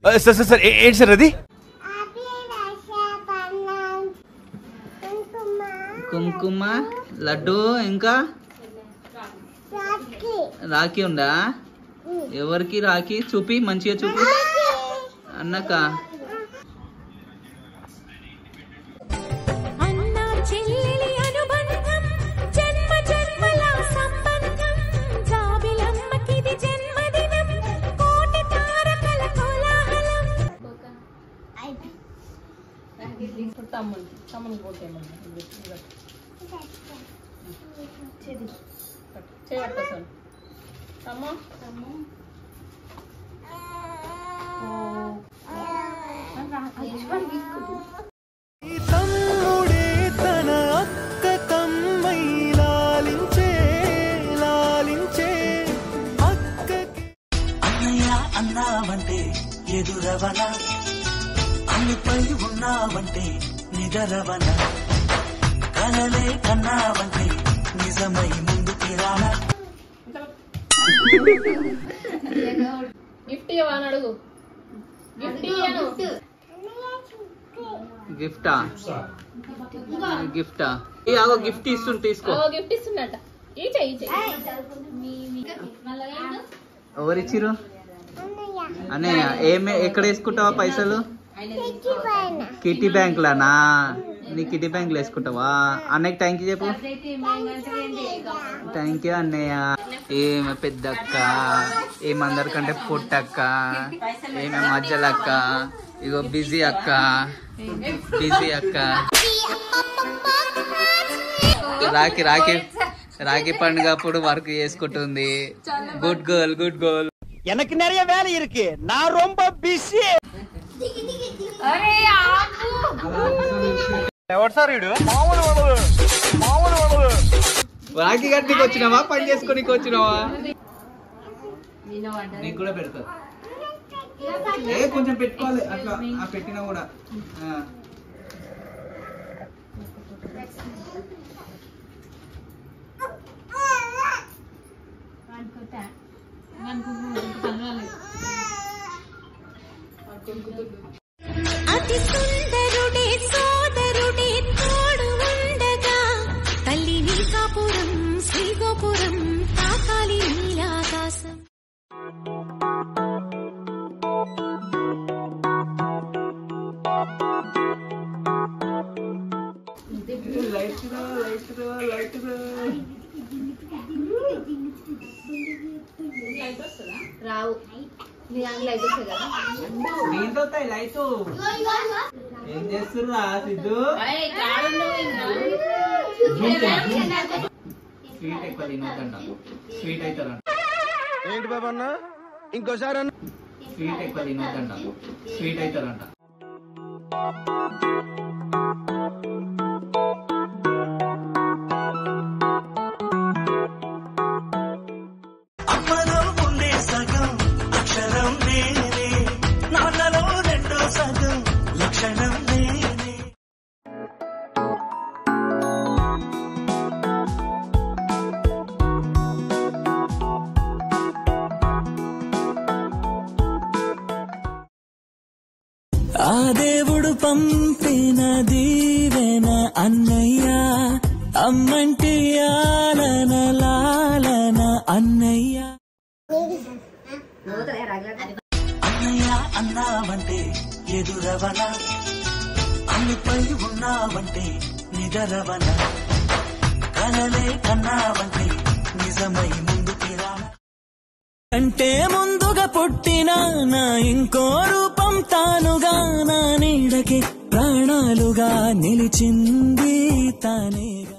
Sir sir sir ఏంటి sir అది? కుంకుమ లడ్డు ఇంకా రాఖీ ఉందా? ఎవరికి రాఖీ? చూపి మంచిగా చూపి అన్నక. అన్నావంటే ఎదురవన, అన్నిపై ఉన్నావంటే నిదరవన, కలలే కన్నావంటే నిజమై ముందుకి రానా. గిఫ్ట్ ఇవ్వని అడుగు. గిఫ్ట్ ఇయ్యను. గిఫ్టా? గిఫ్టా? ఆగో గిఫ్ట్ ఇస్తుంటే తీసుకో. గిఫ్ట్ ఇస్తున్నట్ట. ఎవరిచ్చిరు? అన్నయ్య. ఏమే ఎక్కడ వేసుకుంటావా పైసలు? కిటీ బ్యాంక్ లానా? నీ కిటీ బ్యాంక్ లో వేసుకుంటావా? అన్నయ్యకి థ్యాంక్ యూ చెప్పు. థ్యాంక్ యూ అన్నయ్య. ఏమే పెద్దక్క, ఏమందరికంటే పొట్టక్క, ఏమే మధ్యలక్క, ఇగో బిజీ అక్క, బిజీ అక్క. రాఖీ రాఖీ రాఖీ పండుగ అప్పుడు వర్క్ చేసుకుంటుంది. Good girl, good girl. எனக்கு நிறைய வேலை இருக்கு, நான் ரொம்ப பிஸி. ఎవరు సార్ వీడు? రాఖీ కట్టికి వచ్చినావా పని చేసుకోనికి వచ్చినావా? నీకు కూడా పెడతా. కొంచెం పెట్టుకోవాలి అట్లా, పెట్టినా కూడా. అతి సుందరుడే సోదరుడే తోడు ఉండగా, తల్లిని కాపురం శ్రీగోపురం తాకాలి నీలాకాశం. రావు. లైట్ ఏం చేస్తుర్రా సిద్ధు? స్వీట్ ఎక్కువ తినొద్దంట. స్వీట్ అవుతారంట. ఏంటి బాబా అన్న? ఇంకోసారి అన్న. స్వీట్ ఎక్కువ తినొద్దంట. స్వీట్ అవుతారంట. ఆ దేవుడు పంపిన దీవెన అన్నయ్య, అమ్మంటి ఆలన లాలన అన్నయ్య. అన్నయ్య అన్నావంటే ఎదురవన, అన్నిపై ఉన్నావంటే నిదరవన, కలలే కన్నావంటే నిజమై ముందుకి రానా. అంటే ముందుగా పుట్టిన నా ఇంకో రూపం తానుగా, నా నీడకి ప్రాణాలుగా నిలిచింది తానేగా.